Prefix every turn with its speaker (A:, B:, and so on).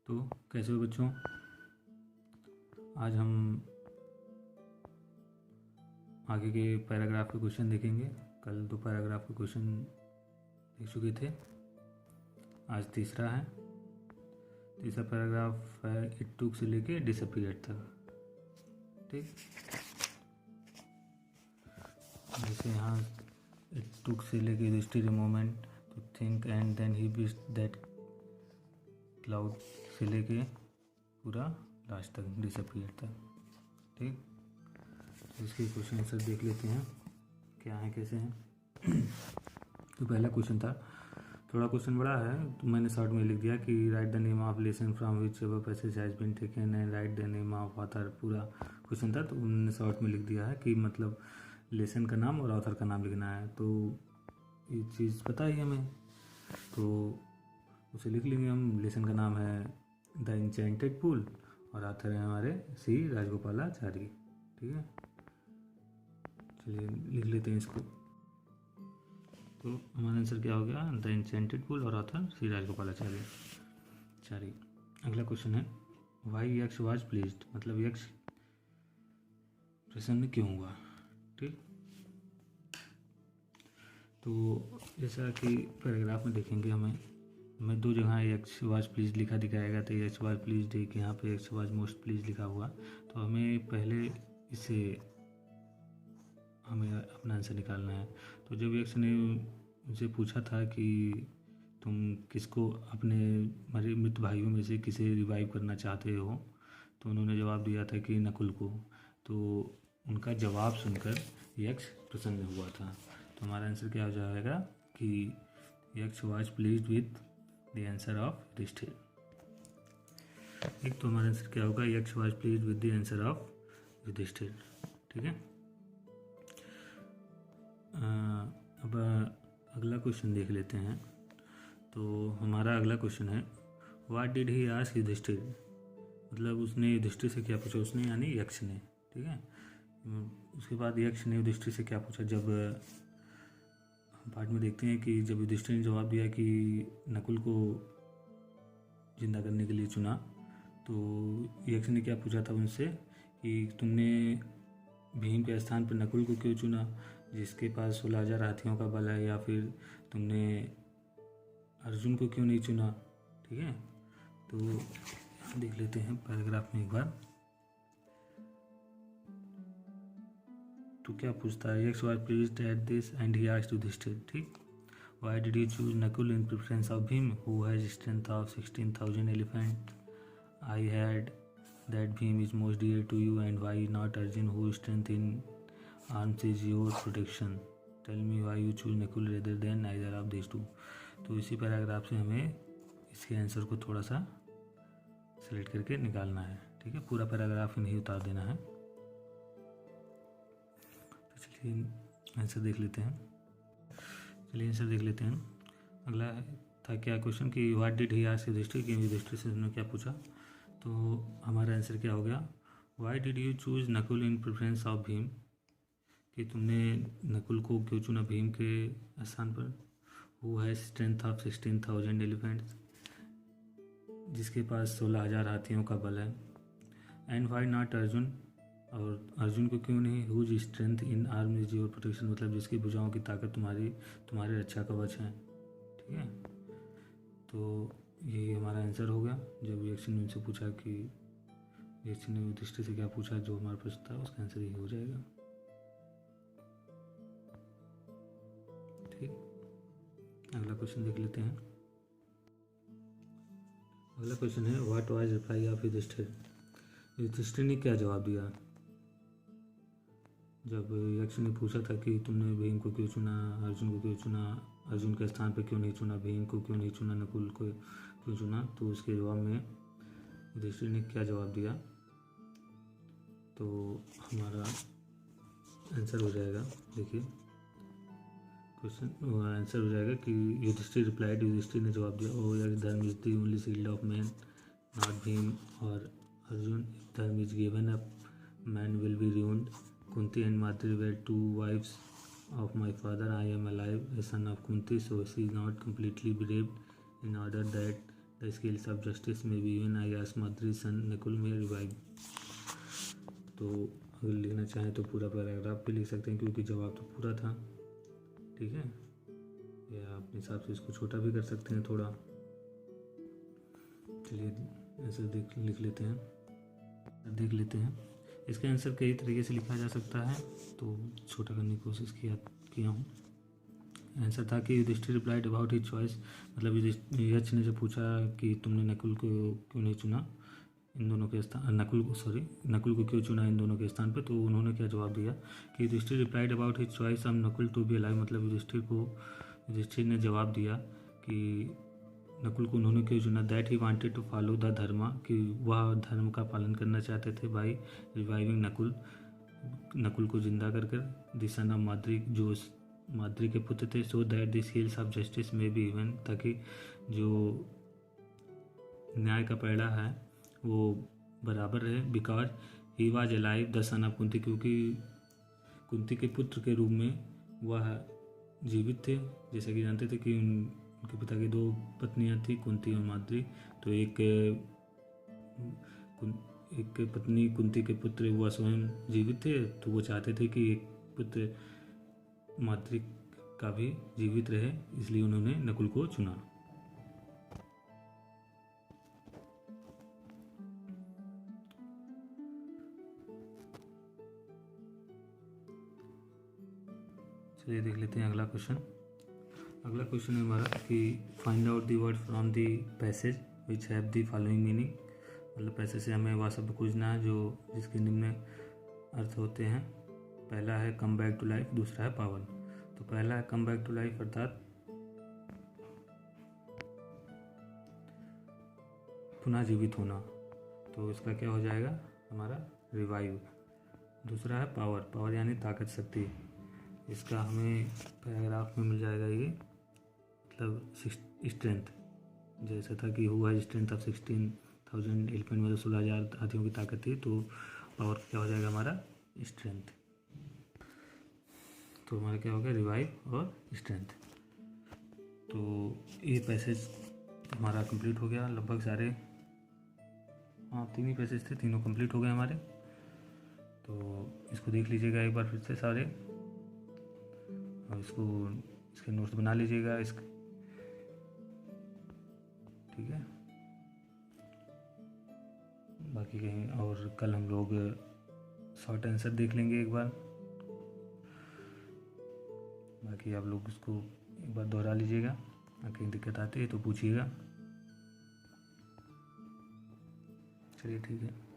A: तो कैसे हो बच्चों। आज हम आगे के पैराग्राफ के क्वेश्चन देखेंगे। कल 2 पैराग्राफ के क्वेश्चन देख चुके थे, आज तीसरा है। तीसरा पैराग्राफ है इट टुक से लेके डिसअपीयर तक। ठीक, जैसे यहाँ इट टुक से लेके Yudhishthira a moment to think and then he wished that cloud से लेके पूरा लास्ट तक डिसअपीयर तक। ठीक, तो इसके क्वेश्चन आंसर देख लेते हैं क्या है कैसे हैं। तो पहला क्वेश्चन था, थोड़ा क्वेश्चन बड़ा है तो मैंने शॉर्ट में लिख दिया कि write the name of lesson from whichever passage has been taken and write the name of author. पूरा क्वेश्चन था तो उन्होंने शॉर्ट में लिख दिया है कि मतलब लेसन का नाम और ऑथर का नाम लिखना है। तो ये चीज़ पता ही हमें, तो उसे लिख लेंगे हम। लेसन का नाम है द इंचेंटेड पूल और ऑथर है हमारे सी राजगोपालाचारी। ठीक है, चलिए लिख लेते हैं इसको। तो हमारा आंसर क्या हो गया, द इंचेंटेड पूल और ऑथर सी राजगोपालाचारी। अगला क्वेश्चन है वाई यक्ष वाज प्लीज्ड, मतलब यक्ष प्रसन्न क्यों हुआ। ठीक, तो जैसा कि पैराग्राफ में देखेंगे हमें 2 जगह यक्ष वाज प्लीज लिखा दिखाएगा। तो यक्ष वाज प्लीज एक यहाँ पे यक्ष वाज मोस्ट प्लीज लिखा हुआ। तो हमें पहले इसे हमें अपना आंसर निकालना है। तो जब यक्ष ने उनसे पूछा था कि तुम किसको अपने मरे मृत भाइयों में से किसे रिवाइव करना चाहते हो, तो उन्होंने जवाब दिया था कि नकुल को। तो उनका जवाब सुनकर यक्ष प्रसन्न हुआ था। तो हमारा आंसर क्या हो जाएगा कि Yaksha was pleased with the answer of Yudhishthira. एक तो हमारा आंसर क्या होगा, Yaksha was pleased with the answer of Yudhishthira. ठीक है, अब अगला क्वेश्चन देख लेते हैं। तो हमारा अगला क्वेश्चन है what did he ask Yudhishthira, मतलब उसने युधिष्ठिर से क्या पूछा, उसने यानी यक्ष ने। ठीक है, उसके बाद यक्ष ने युधिष्ठिर से क्या पूछा। जब पार्ट में देखते हैं कि जब युधिष्ठिर ने जवाब दिया कि नकुल को जिंदा करने के लिए चुना, तो यक्ष ने क्या पूछा था उनसे कि तुमने भीम के स्थान पर नकुल को क्यों चुना, जिसके पास 16,000 हाथियों का बल है, या फिर तुमने अर्जुन को क्यों नहीं चुना। ठीक है, तो देख लेते हैं पैराग्राफ में एक बार। तो क्या पूछता है, Yaksha was pleased at this and he asked Yudhishthir. ठीक, why did you choose Nakul in preference of Bhim who has strength of 16,000 elephant. I had that Bhim is most dear to you and why not Arjun who strength in arms is your protection. Tell me why you choose Nakul rather than either of this two. तो इसी paragraph से हमें इसके answer को थोड़ा सा select करके निकालना है। ठीक है, पूरा पैराग्राफ ही नहीं उतार देना है। तो चलिए आंसर देख लेते हैं। अगला था क्या क्वेश्चन कि what did he ask Yudhishthira, कि युधिष्ठिर से उन्होंने क्या पूछा। तो हमारा आंसर क्या हो गया, why did you choose Nakul in preference of Bhim, कि तुमने नकुल को क्यों चुना भीम के स्थान पर। Who has strength of 16,000 elephants, जिसके पास 16,000 हाथियों का बल है। एंड व्हाई नॉट अर्जुन, और अर्जुन को क्यों नहीं। Whose strength in arm is your protection, मतलब जिसकी भुजाओं की ताकत तुम्हारे रक्षा कवच है। ठीक है, तो ये हमारा आंसर हो गया। जब यक्ष ने उनसे पूछा कि यक्ष ने युधिष्ठिर से क्या पूछा, जो हमारा प्रश्न था उसका आंसर ये हो जाएगा। ठीक, अगला क्वेश्चन देख लेते हैं। अगला क्वेश्चन है what was reply of Yudhishthira, Yudhishthira ने क्या जवाब दिया। जब यक्ष ने पूछा था कि तुमने भीम को क्यों चुना, अर्जुन को क्यों चुना, अर्जुन के स्थान पर क्यों नहीं चुना, भीम को क्यों नहीं चुना, नकुल को क्यों चुना, तो उसके जवाब में युधिष्ठिर ने क्या जवाब दिया। तो हमारा आंसर हो जाएगा, देखिए क्वेश्चन आंसर हो जाएगा कि युधिष्ठिर रिप्लाइड, युधिष्ठिर ने जवाब दिया, ओ यक्ष धर्म is the only shield of man not Bhim और अर्जुन। इफ धर्म is given up man will be ruined. Kunti and Madri were 2 wives of my father. I am alive, a son of Kunti, so she is not completely bereaved. In order that the scales of justice may be even I asked Madri son Nakul may revive. तो अगर लिखना चाहें तो पूरा paragraph भी लिख सकते हैं क्योंकि जवाब तो पूरा था, ठीक है। या अपने हिसाब से इसको छोटा भी कर सकते हैं थोड़ा। चलिए ऐसे लिख लेते हैं, देख लेते हैं। इसका आंसर कई तरीके से लिखा जा सकता है, तो छोटा करने की कोशिश किया हूँ। आंसर था कि Yudhishthira replied about his choice, मतलब यक्ष ने जब पूछा कि तुमने नकुल को क्यों नहीं चुना इन दोनों के स्थान, नकुल को क्यों चुना इन दोनों के स्थान पे, तो उन्होंने क्या जवाब दिया कि Yudhishthira replied about his choice of Nakul to be alive, मतलब युधिष्ठिर ने जवाब दिया कि नकुल को उन्होंने क्यों चुना, that he wanted to follow the dharma, कि वह धर्म का पालन करना चाहते थे, बाई रिवाइविंग नकुल को जिंदा कर द सन ऑफ माद्री, जो माद्री के पुत्र थे, so that the scales of justice may be even, ताकि जो न्याय का पैड़ा है वो बराबर रहे, because he was alive the son of Kunti, क्योंकि कुंती के पुत्र के रूप में वह जीवित थे। जैसा कि जानते थे कि उनके पिता की 2 पत्नियां थी, कुंती और माद्री, तो एक पत्नी कुंती के पुत्र वह स्वयं जीवित थे, तो वो चाहते थे कि एक पुत्र माद्री का भी जीवित रहे, इसलिए उन्होंने नकुल को चुना। चलिए देख लेते हैं अगला क्वेश्चन। अगला क्वेश्चन है हमारा कि find out the word from the passage which have the following meaning, मतलब पैसेज से हमें वह शब्द खोजना है जो जिसके निम्न अर्थ होते हैं। पहला है कम बैक टू लाइफ, दूसरा है पावन। तो पहला है कम बैक टू लाइफ अर्थात पुनः जीवित होना, तो इसका क्या हो जाएगा हमारा रिवाइव। दूसरा है पावर, पावर यानी ताकत, शक्ति, इसका हमें पैराग्राफ में मिल जाएगा ये, मतलब स्ट्रेंथ, जैसा था कि हुआ स्ट्रेंथ ऑफ 16,000 एलिफेंट, मतलब 16,000 हाथियों की ताकत थी, तो पावर क्या हो जाएगा हमारा स्ट्रेंथ। तो हमारा क्या हो गया रिवाइव और स्ट्रेंथ। तो ये पैसेज हमारा कंप्लीट हो गया लगभग सारे, हाँ 3 ही पैसेज थे, तीनों कंप्लीट हो गए हमारे। तो इसको देख लीजिएगा एक बार फिर से सारे, और इसके नोट्स बना लीजिएगा इसके, ठीक है। बाकी कहीं और कल हम लोग शॉर्ट आंसर देख लेंगे एक बार, बाकी आप लोग इसको एक बार दोहरा लीजिएगा, कहीं दिक्कत आती है तो पूछिएगा। चलिए ठीक है।